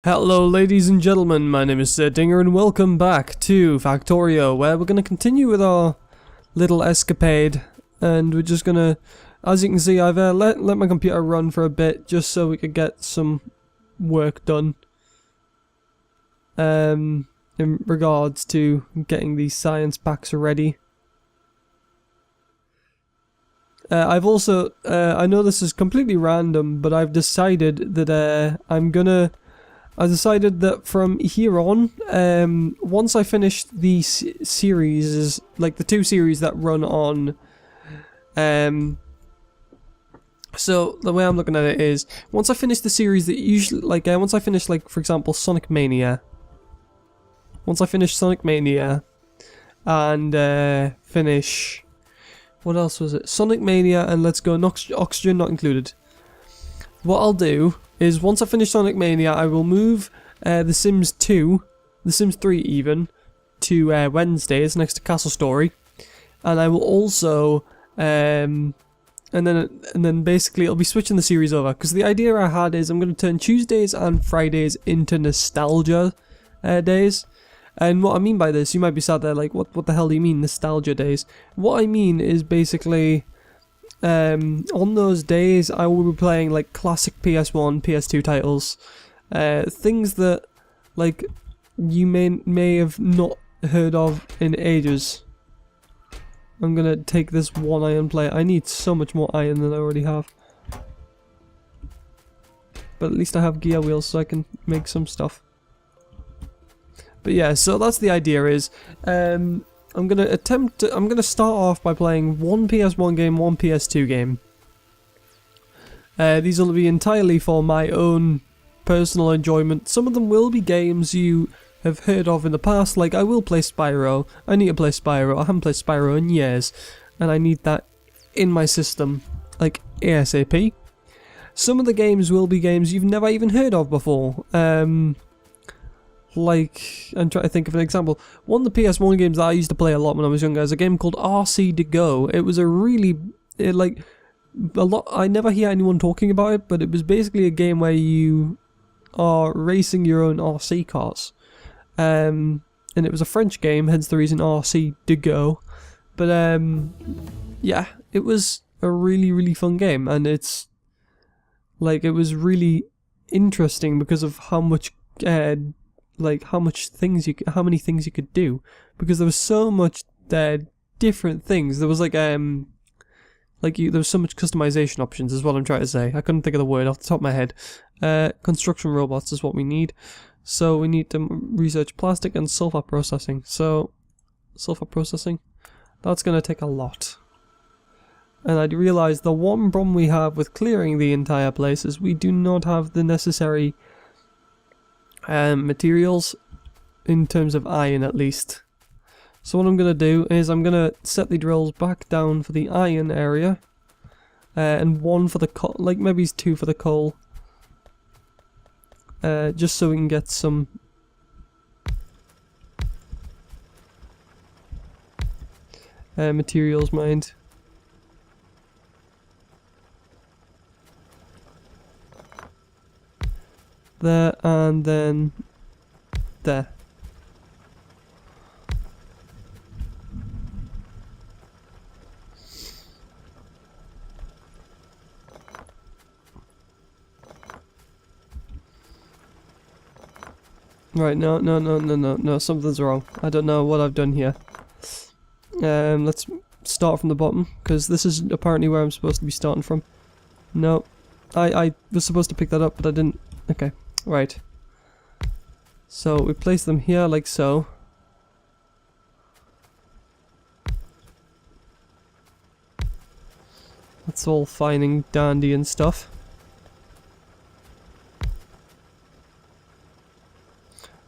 Hello ladies and gentlemen, my name is Dinga and welcome back to Factorio, where we're going to continue with our little escapade, and we're just going to, as you can see, I've let my computer run for a bit just so we could get some work done in regards to getting these science packs ready. I've also, I know this is completely random, but I've decided that I decided that from here on, once I finish the series, like the two series that run on, so the way I'm looking at it is, once I finish the series that usually, like, once I finish, like, for example, Sonic Mania, and finish, what else was it? Sonic Mania and Let's Go, Oxygen Not Included. What I'll do is, once I finish Sonic Mania, I will move The Sims 2, The Sims 3 even, to Wednesdays next to Castle Story, and I will also, and then basically I'll be switching the series over, because the idea I had is I'm going to turn Tuesdays and Fridays into nostalgia days. And what I mean by this, you might be sat there like, what the hell do you mean nostalgia days? What I mean is basically, on those days I will be playing like classic PS1, PS2 titles, things that like you may have not heard of in ages. I'm gonna take this one iron plate. I need so much more iron than I already have, but at least I have gear wheels so I can make some stuff. But yeah, so that's the idea is, I'm gonna start off by playing one PS1 game, one PS2 game. These will be entirely for my own personal enjoyment. Some of them will be games you have heard of in the past, like I will play Spyro. I need to play Spyro. I haven't played Spyro in years, and I need that in my system, like ASAP. Some of the games will be games you've never even heard of before. Like, I'm trying to think of an example. One of the PS1 games that I used to play a lot when I was younger is a game called RC to Go. It was I never hear anyone talking about it, but it was basically a game where you are racing your own RC cars. And it was a French game, hence the reason RC to Go. But yeah, it was a really, really fun game, and it's like, it was really interesting because of how much how many things you could do, because there was so much different things. There was there was so much customization options is what I'm trying to say. I couldn't think of the word off the top of my head. Construction robots is what we need. So we need to research plastic and sulfur processing. So sulfur processing, that's going to take a lot. And I'd realized the one problem we have with clearing the entire place is we do not have the necessary materials in terms of iron, at least. So what I'm going to do is I'm going to set the drills back down for the iron area, and one for the coal, like maybe two for the coal, just so we can get some materials mined. There, and then there. Right, no, something's wrong. I don't know what I've done here. Let's start from the bottom, because this is apparently where I'm supposed to be starting from. No, I was supposed to pick that up, but I didn't. Okay. Right, so we place them here like so. That's all fine and dandy and stuff.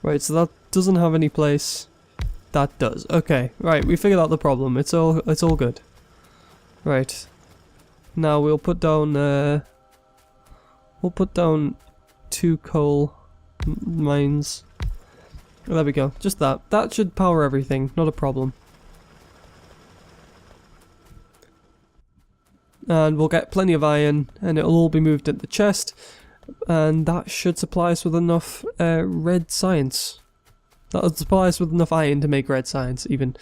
Right, so that doesn't have any place. That does. Okay, right, we figured out the problem. It's all good. Right. Now we'll put down two coal mines. There we go. Just that. That should power everything. Not a problem. And we'll get plenty of iron, and it'll all be moved into the chest. And that should supply us with enough red science. That'll supply us with enough iron to make red science, even.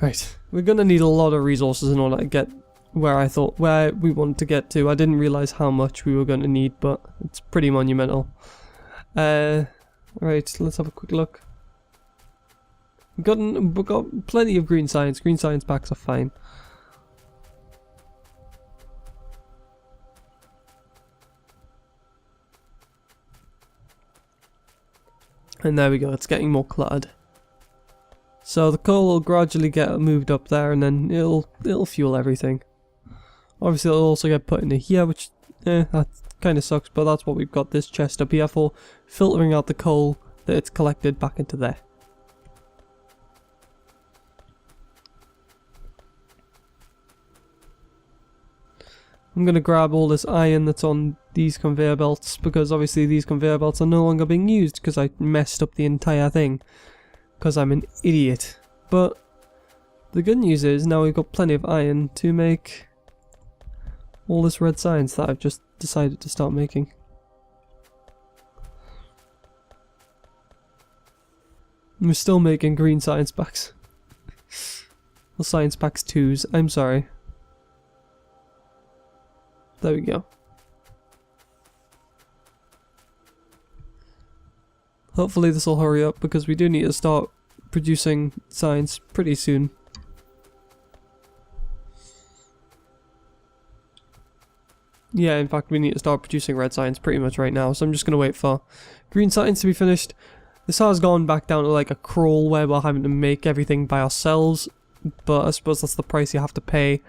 Right, we're gonna need a lot of resources in order to get where we wanted to get to. I didn't realize how much we were gonna need, but it's pretty monumental. Right, let's have a quick look. We've got plenty of green science. Green science packs are fine. And there we go, it's getting more cluttered. So the coal will gradually get moved up there, and then it'll fuel everything. Obviously it'll also get put into here, which that kind of sucks, but that's what we've got this chest up here for, filtering out the coal that it's collected back into there. I'm going to grab all this iron that's on these conveyor belts, because obviously these conveyor belts are no longer being used because I messed up the entire thing. Because I'm an idiot. But the good news is now we've got plenty of iron to make all this red science that I've just decided to start making. We're still making green science packs. Well, science packs 2s, I'm sorry. There we go. Hopefully this will hurry up, because we do need to start producing science pretty soon. Yeah, in fact we need to start producing red science pretty much right now, so I'm just going to wait for green science to be finished. This has gone back down to like a crawl where we're having to make everything by ourselves, but I suppose that's the price you have to pay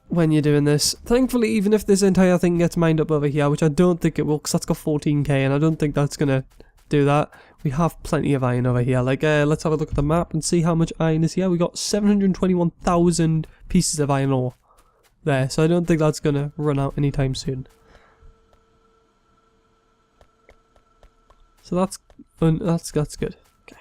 when you're doing this. Thankfully, even if this entire thing gets mined up over here, which I don't think it will, because that's got 14k, and I don't think that's going to do that, we have plenty of iron over here. Like, let's have a look at the map and see how much iron is here. We got 721,000 pieces of iron ore there, so I don't think that's going to run out anytime soon. So that's good. Okay.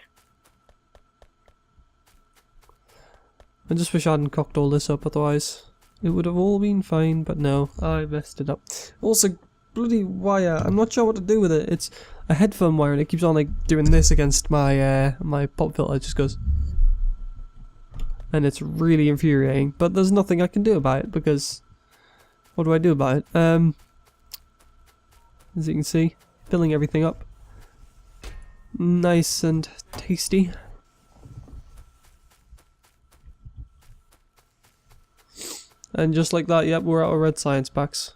I just wish I hadn't cocked all this up, otherwise it would have all been fine, but no, I messed it up. Also, bloody wire, I'm not sure what to do with it. It's a headphone wire and it keeps on like doing this against my my pop filter. It just goes, and it's really infuriating, but there's nothing I can do about it, because what do I do about it? As you can see, filling everything up nice and tasty. And just like that, yep, we're out of red science packs.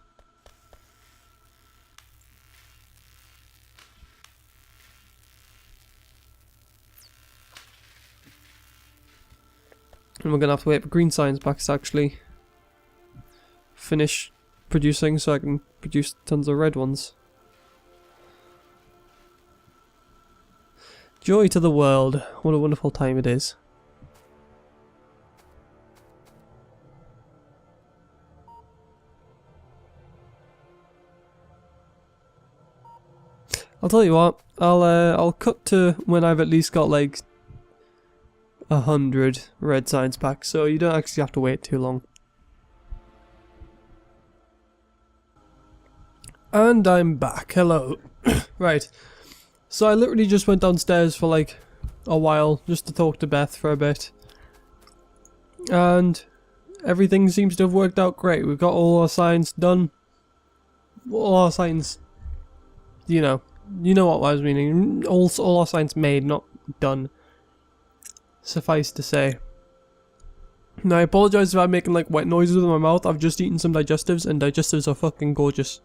And we're gonna have to wait for green science packs to actually finish producing so I can produce tons of red ones. Joy to the world, what a wonderful time it is. I'll tell you what, I'll cut to when I've at least got like 100 red science packs, so you don't actually have to wait too long. And I'm back, hello. Right, so I literally just went downstairs for like a while just to talk to Beth for a bit. And everything seems to have worked out great. We've got all our science done. All our science, you know what I was meaning. All our science made, not done. Suffice to say. Now I apologise if I'm making like wet noises with my mouth. I've just eaten some digestives, and digestives are fucking gorgeous.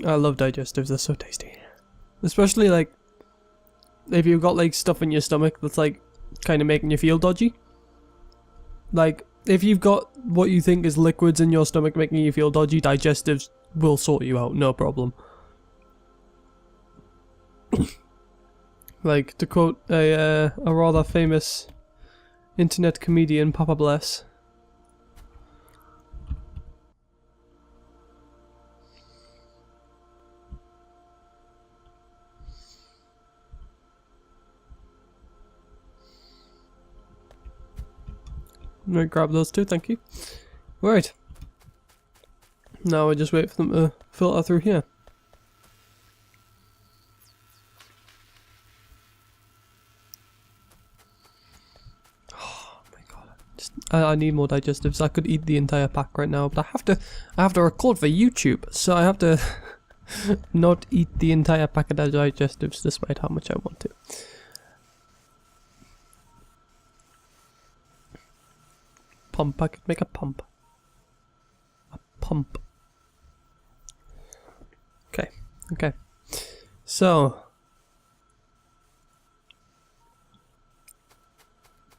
I love digestives, they're so tasty. Especially like if you've got like stuff in your stomach that's like kind of making you feel dodgy. Like if you've got what you think is liquids in your stomach making you feel dodgy, digestives will sort you out, no problem. Like, to quote a rather famous internet comedian, Papa Bless. I'm gonna grab those two, thank you. Right. Now I just wait for them to filter through here. Oh my god! I need more digestives. I could eat the entire pack right now, but I have to record for YouTube, so I have to not eat the entire pack of digestives, despite how much I want to. Pump. I could make a pump. A pump. Okay. Okay. So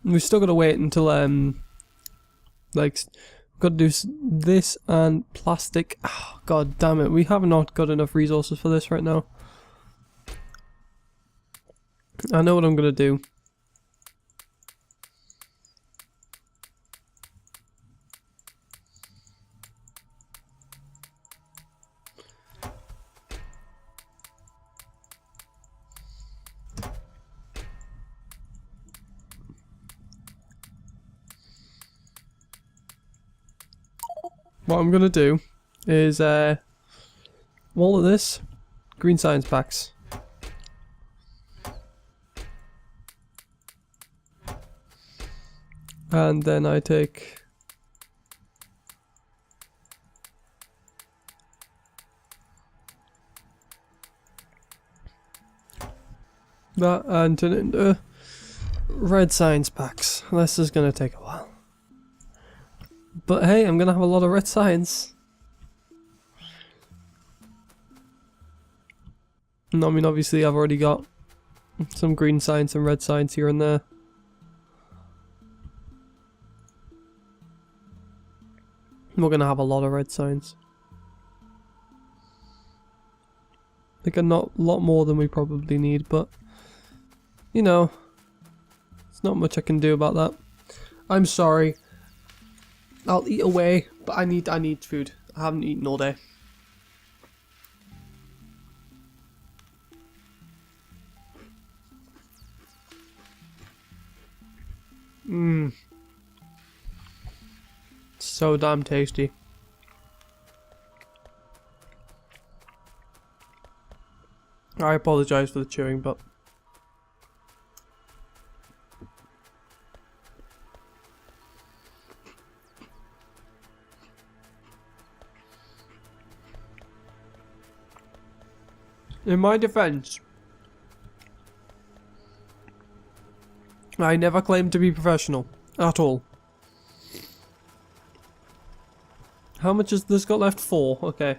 we've still got to wait until like we've got to do this and plastic. Oh, god damn it, we have not got enough resources for this right now. I know what I'm gonna do. What I'm gonna do is all of this green science packs. And then I take that and turn it into red science packs. This is gonna take a while. But hey, I'm gonna have a lot of red science. And I mean, obviously I've already got some green science and red science here and there. We're gonna have a lot of red science. I think a lot more than we probably need, but you know, there's not much I can do about that. I'm sorry. I'll eat away, but I need food. I haven't eaten all day. Mmm. So damn tasty. I apologize for the chewing, but in my defense, I never claimed to be professional at all. How much has this got left? 4. Okay.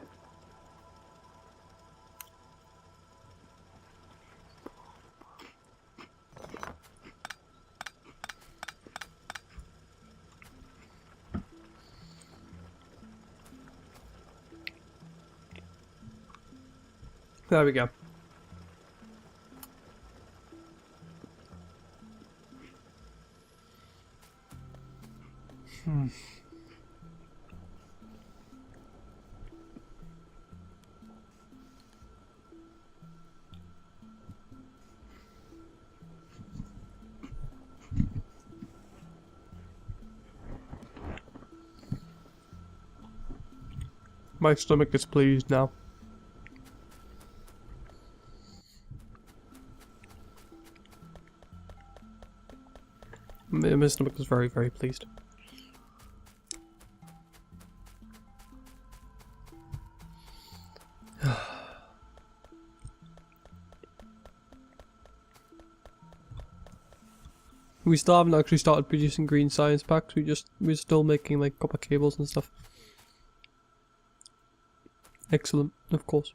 There we go. My stomach is pleased now. My stomach is very, very pleased. We still haven't actually started producing green science packs. We're still making like copper cables and stuff. Excellent, of course.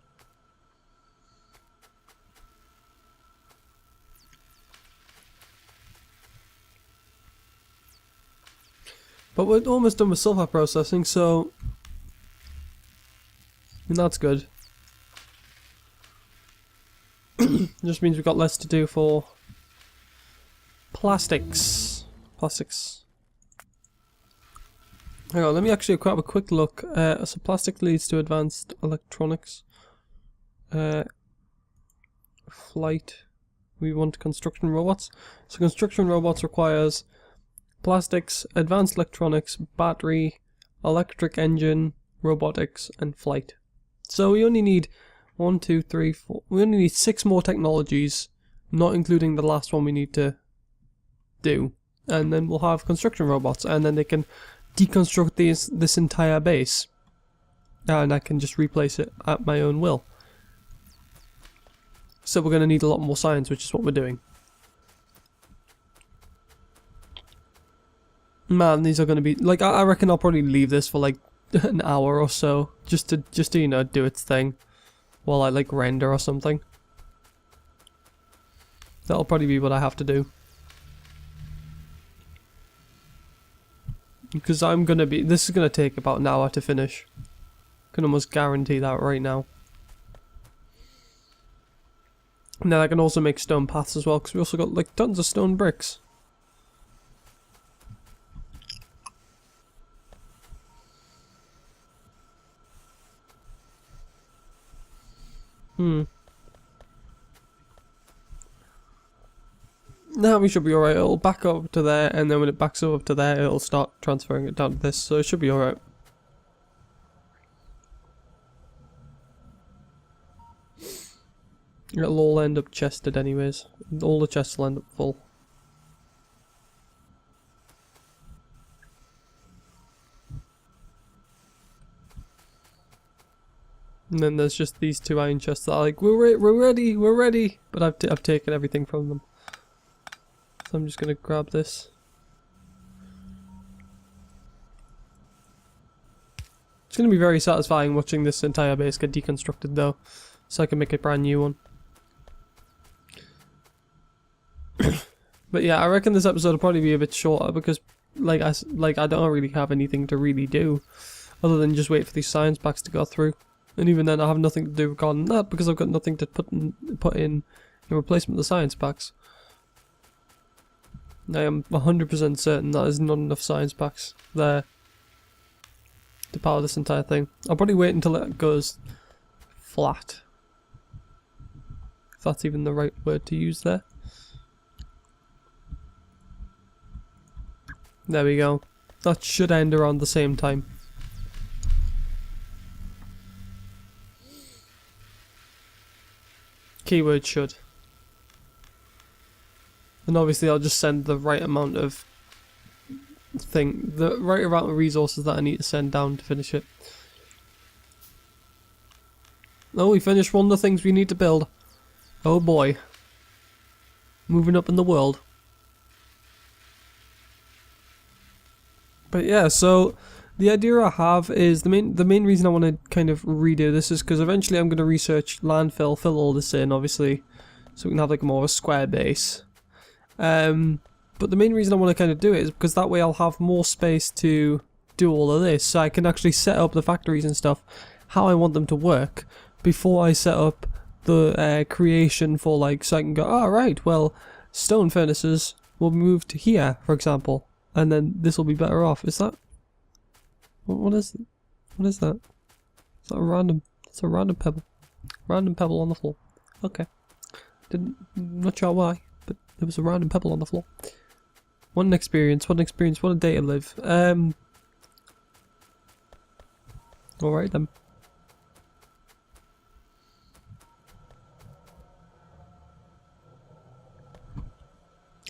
But we're almost done with sulfur processing, so that's good. Just means we've got less to do for plastics. Hang on, let me actually have a quick look. So plastic leads to advanced electronics. Flight. We want construction robots. So construction robots requires plastics, advanced electronics, battery, electric engine, robotics, and flight. So we only need 1, 2, 3, 4. We only need 6 more technologies, not including the last one we need to do. And then we'll have construction robots, and then they can deconstruct this entire base. And I can just replace it at my own will. So we're going to need a lot more science, which is what we're doing. Man, these are going to be... Like, I reckon I'll probably leave this for like an hour or so. Just to you know, do its thing. While I like render or something. That'll probably be what I have to do. Because I'm going to be... This is going to take about an hour to finish. Can almost guarantee that right now. And then I can also make stone paths as well, because we also got like tons of stone bricks. Now we should be alright. It'll back up to there, and then when it backs up to there, it'll start transferring it down to this, so it should be alright. It'll all end up chested anyways. All the chests will end up full. And then there's just these 2 iron chests that are like, we're ready, but I've taken everything from them. So I'm just gonna grab this. It's gonna be very satisfying watching this entire base get deconstructed though, so I can make a brand new one. But yeah, I reckon this episode will probably be a bit shorter because I don't really have anything to really do other than just wait for these science packs to go through. And even then I have nothing to do regarding that because I've got nothing to put in replacement of the science packs. I am 100% certain that there's not enough science packs there to power this entire thing. I'll probably wait until it goes flat. If that's even the right word to use there. There we go. That should end around the same time. Keyword should. And obviously I'll just send the right amount of the right amount of resources that I need to send down to finish it. Oh, we finished one of the things we need to build. Oh boy. Moving up in the world. But yeah, so the idea I have is the main reason I want to kind of redo this is because eventually I'm going to research landfill, fill all this in obviously, so we can have like more of a square base. But the main reason I want to kind of do it is because that way I'll have more space to do all of this, so I can actually set up the factories and stuff how I want them to work before I set up the creation for like, so I can go, oh right, well stone furnaces will move to here, for example. And then this will be better off. Is that... What is that? Is that a random... It's a random pebble. Random pebble on the floor. Okay. Not sure why, but there was a random pebble on the floor. What an experience, what a day to live. Alright then.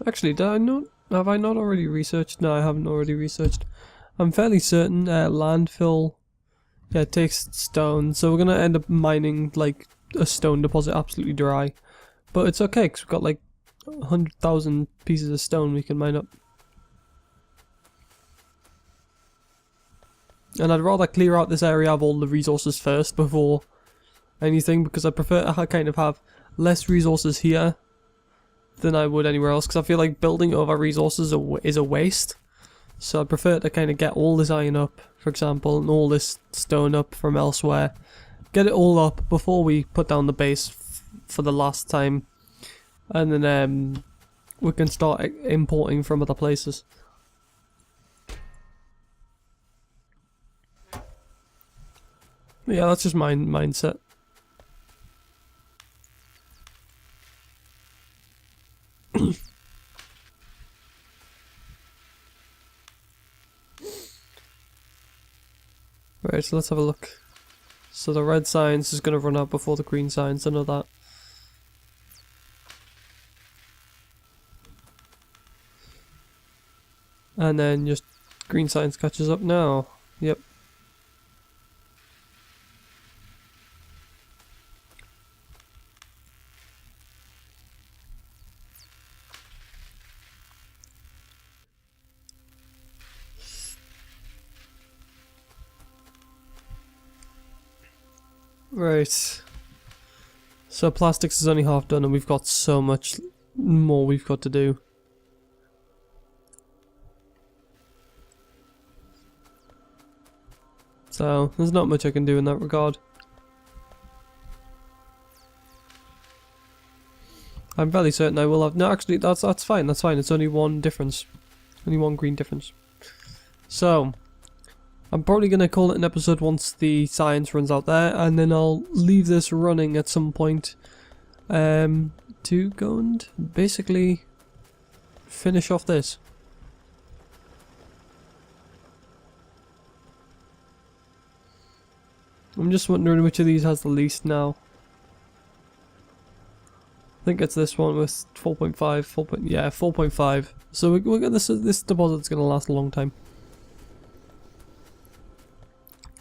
Actually, did I not... Have I not already researched? No, I haven't already researched. I'm fairly certain landfill, yeah, it takes stone, so we're gonna end up mining like a stone deposit absolutely dry. But it's okay because we've got like 100,000 pieces of stone we can mine up. And I'd rather clear out this area of all the resources first before anything, because I prefer to kind of have less resources here than I would anywhere else, because I feel like building over resources is a waste. So I prefer to kind of get all this iron up, for example, and all this stone up from elsewhere. Get it all up before we put down the base for the last time, and then we can start importing from other places. Yeah, that's just my mindset. Right, so let's have a look. So the red science is going to run out before the green science, I know that. And then just green science catches up now. Yep. Right. So plastics is only half done and we've got so much more we've got to do. So there's not much I can do in that regard. I'm fairly certain I will have... No, actually, that's fine, that's fine. It's only one difference. Only one green difference. So, I'm probably going to call it an episode once the science runs out there, and then I'll leave this running at some point to go and basically finish off this. I'm just wondering which of these has the least now. I think it's this one with 4.5, yeah, 4.5. So we're gonna, this deposit's going to last a long time.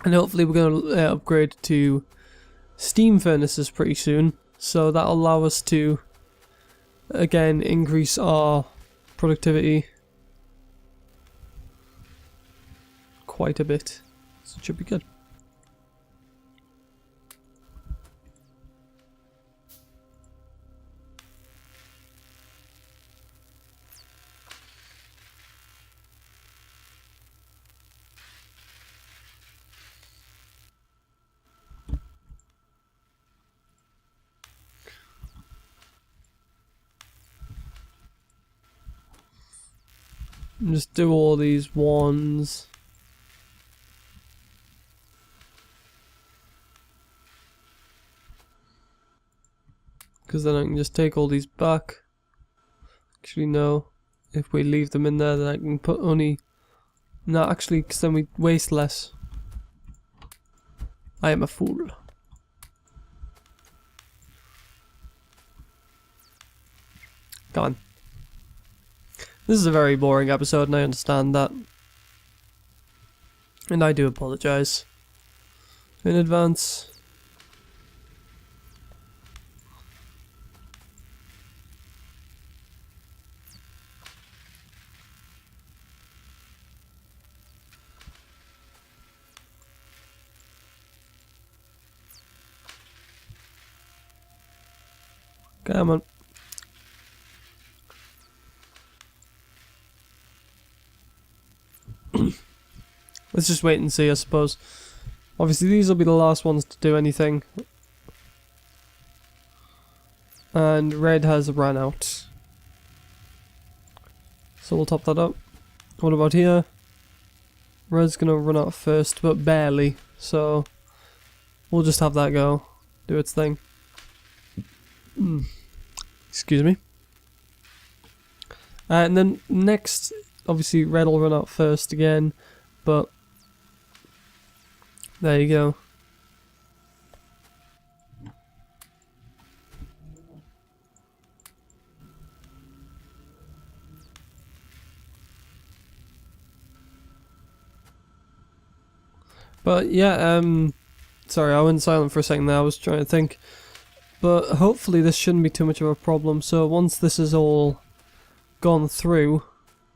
And hopefully we're going to upgrade to steam furnaces pretty soon. So that'll allow us to, again, increase our productivity quite a bit. So it should be good. And just do all these ones. Because then I can just take all these back. Actually no, if we leave them in there then I can put only... No, actually, because then we waste less. I am a fool. Come on. This is a very boring episode and I understand that. And I do apologise in advance. Come on. Let's just wait and see, I suppose. Obviously these will be the last ones to do anything. And red has ran out. So we'll top that up. What about here? Red's gonna run out first, but barely. So we'll just have that go. Do its thing. Excuse me. And then next, obviously red will run out first again, but there you go. But yeah, sorry, I went silent for a second there, I was trying to think. But hopefully this shouldn't be too much of a problem, so once this is all gone through,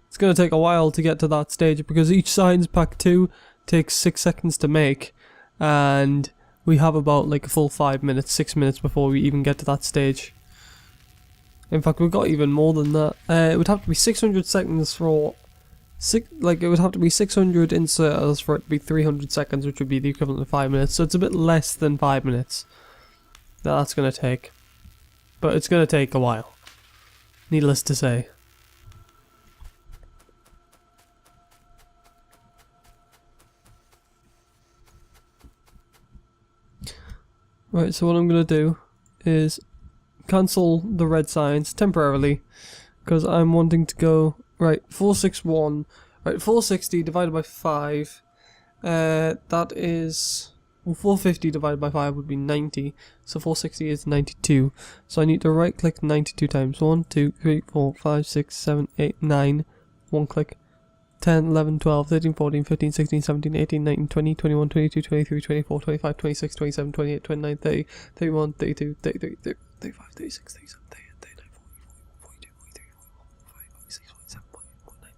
it's going to take a while to get to that stage, because each science pack 2 takes 6 seconds to make, and we have about like a full 5 minutes, 6 minutes before we even get to that stage. In fact, we've got even more than that. It would have to be 600 seconds for... it would have to be 600 inserters for it to be 300 seconds, which would be the equivalent of 5 minutes, so it's a bit less than 5 minutes. That's going to take. But it's going to take a while. Needless to say. Right, so what I'm going to do is cancel the red science temporarily, because I'm wanting to go, right, 461, right, 460 divided by 5, That is... Well, 450 divided by 5 would be 90, so 460 is 92. So I need to right click 92 times. 1, 2, 3, 4, 5, 6, 7, 8, 9. One click. 10, 11, 12, 13, 14, 15, 16, 17, 18, 19, 20, 21, 22, 23, 24, 25, 26, 27, 28, 29, 30, 31, 32, 33, 35, 36, 37, 38, 39, 40, 42, 43, 44, 45,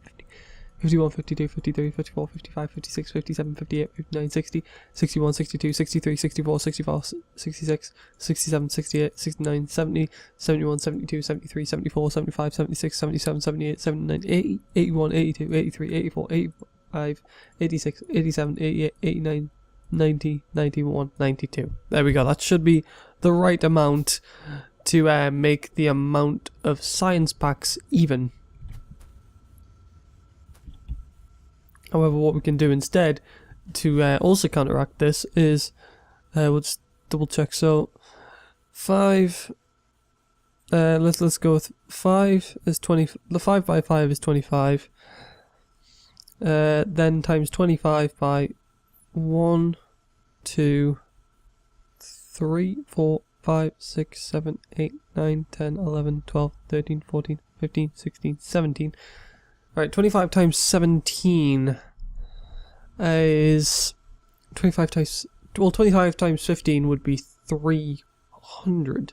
51, 52, 53, 54, 55, 56, 57, 58, 59, 60, 61, 62, 63, 64, 65, 66, 67, 68, 69, 70, 71, 72, 73, 74, 75, 76, 77, 78, 79, 80, 81, 82, 83, 84, 85, 86, 87, 88, 89, 90, 91, 92. There we go. That should be the right amount to make the amount of science packs even. However, what we can do instead to also counteract this is we'll just double check. So 5. Let's go with 5 is 20. The 5 by 5 is 25. Then times 25 by 1, 2, 3, 4, 5, 6, 7, 8, 9, 10, 11, 12, 13, 14, 15, 16, 17. Right, 25 times 17 is 25 times. Well, 25 times 15 would be 300.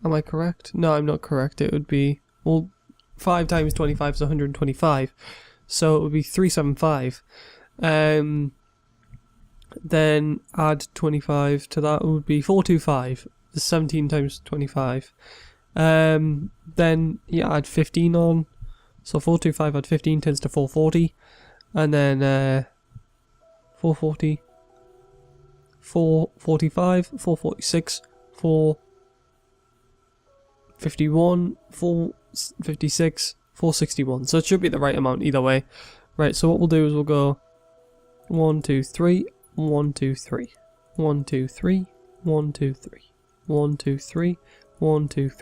Am I correct? No, I'm not correct. It would be, well, 5 times 25 is 125, so it would be 375. Then add 25 to that, it would be 425. 17 times 25. Then you add 15 on. So 425 add 15 turns to 440, and then 440, 445, 446, 451, 456, 461. So it should be the right amount either way. Right, so what we'll do is we'll go 1, 2, 3, 1, 2, 3, 1, 2, 3, 1, 2, 3, 1, 2, 3, 1, 2, 3,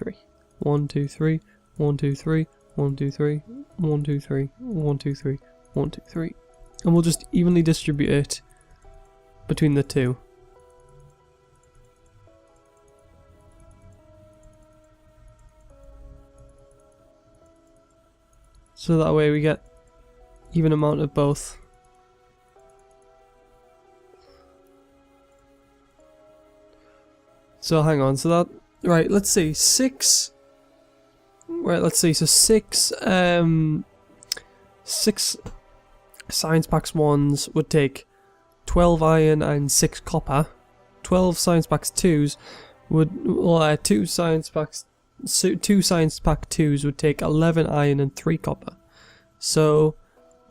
1, 2, 3, 1, 2, 3, 1, 2, 3, 1, 2, 3, 1, 2, 3, 1, 2, 3. And we'll just evenly distribute it between the two. So that way we get even amount of both. So hang on, so that, right, let's see, 6... Right, let's see, so 6 science packs 1s would take 12 iron and 6 copper. 12 science packs 2s would, well, 2 science pack 2s would take 11 iron and 3 copper. So,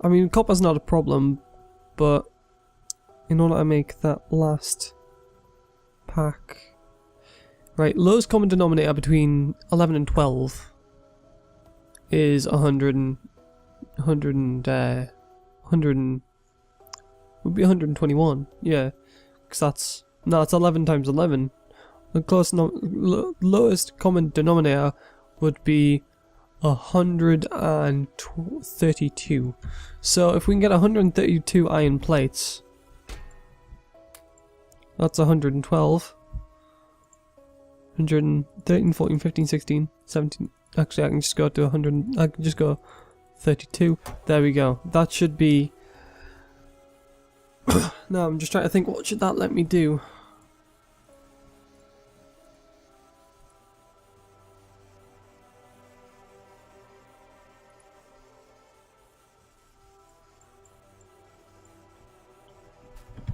I mean, copper's not a problem, but in order to make that last pack... Right, lowest common denominator between 11 and 12 is 100 would be 121, yeah, because that's, no, it's 11 times 11. The lowest common denominator would be 132. So if we can get 132 iron plates, that's 112. 113, 14, 15, 16, 17. Actually, I can just go to 100. I can just go 32. There we go. That should be. No, I'm just trying to think. What should that let me do?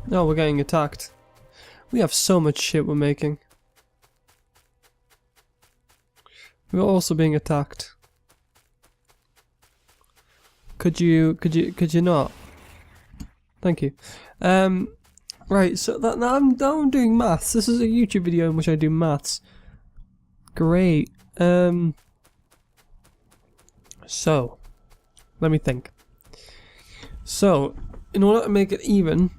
No, we're getting attacked. We have so much shit we're making. We're also being attacked. Could you not? Thank you. Right, so now I'm doing maths. This is a YouTube video in which I do maths. Great. So, let me think. So, in order to make it even,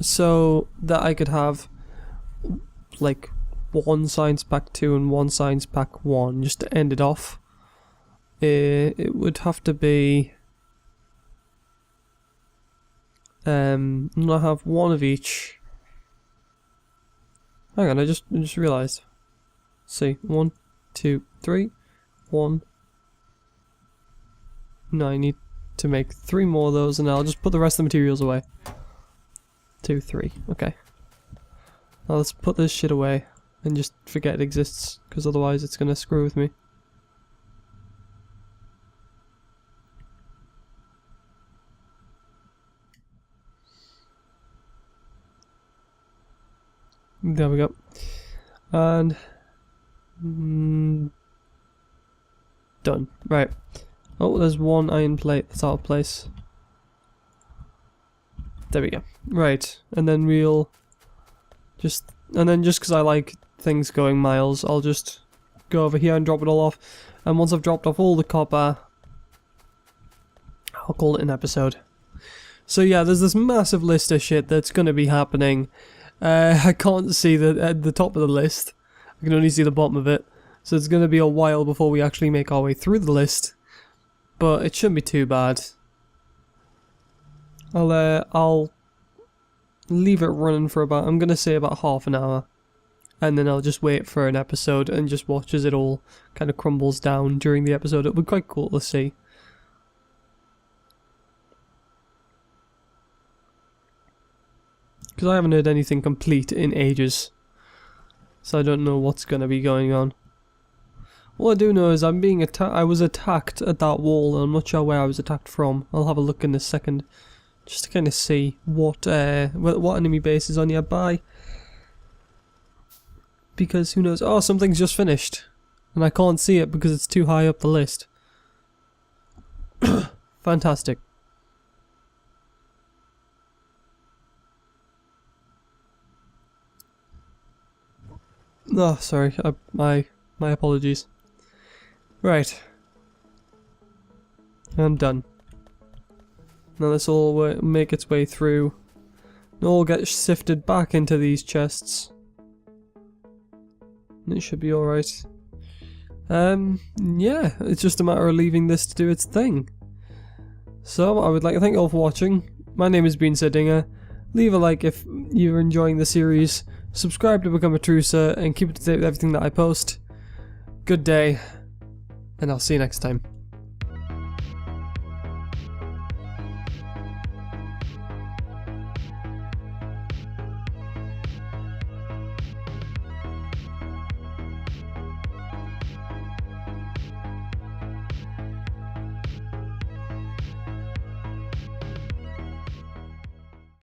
so that I could have, like, 1 science pack 2 and 1 science pack 1, just to end it off, it would have to be I'm gonna have one of each. Hang on, I just realised. See, 1, 2, 3, 1. No, I need to make 3 more of those, and I'll just put the rest of the materials away. 2, 3. Okay. Now let's put this shit away and just forget it exists, because otherwise it's gonna screw with me. There we go. And done. Right. Oh, there's one iron plate that's out of place. There we go. Right. And then we'll just because I like things going miles, I'll just go over here and drop it all off. And once I've dropped off all the copper, I'll call it an episode. So yeah, there's this massive list of shit that's gonna be happening. I can't see the top of the list. I can only see the bottom of it. So it's going to be a while before we actually make our way through the list. But it shouldn't be too bad. I'll leave it running for about, I'm going to say about half an hour. And then I'll just wait for an episode and just watch as it all kind of crumbles down during the episode. It would be quite cool to see. Because I haven't heard anything complete in ages. So I don't know what's going to be going on. All I do know is I'm being attacked. I was attacked at that wall, and I'm not sure where I was attacked from. I'll have a look in a second. Just to kind of see what enemy base is on nearby. Because who knows. Oh, something's just finished. And I can't see it because it's too high up the list. Fantastic. Oh, sorry. My apologies. Right. I'm done. Now this will make its way through. And all get sifted back into these chests. It should be alright. Yeah, it's just a matter of leaving this to do its thing. So, I would like to thank you all for watching. My name has been Dinga. Leave a like if you're enjoying the series. Subscribe to become a trucer and keep up to date with everything that I post. Good day, and I'll see you next time.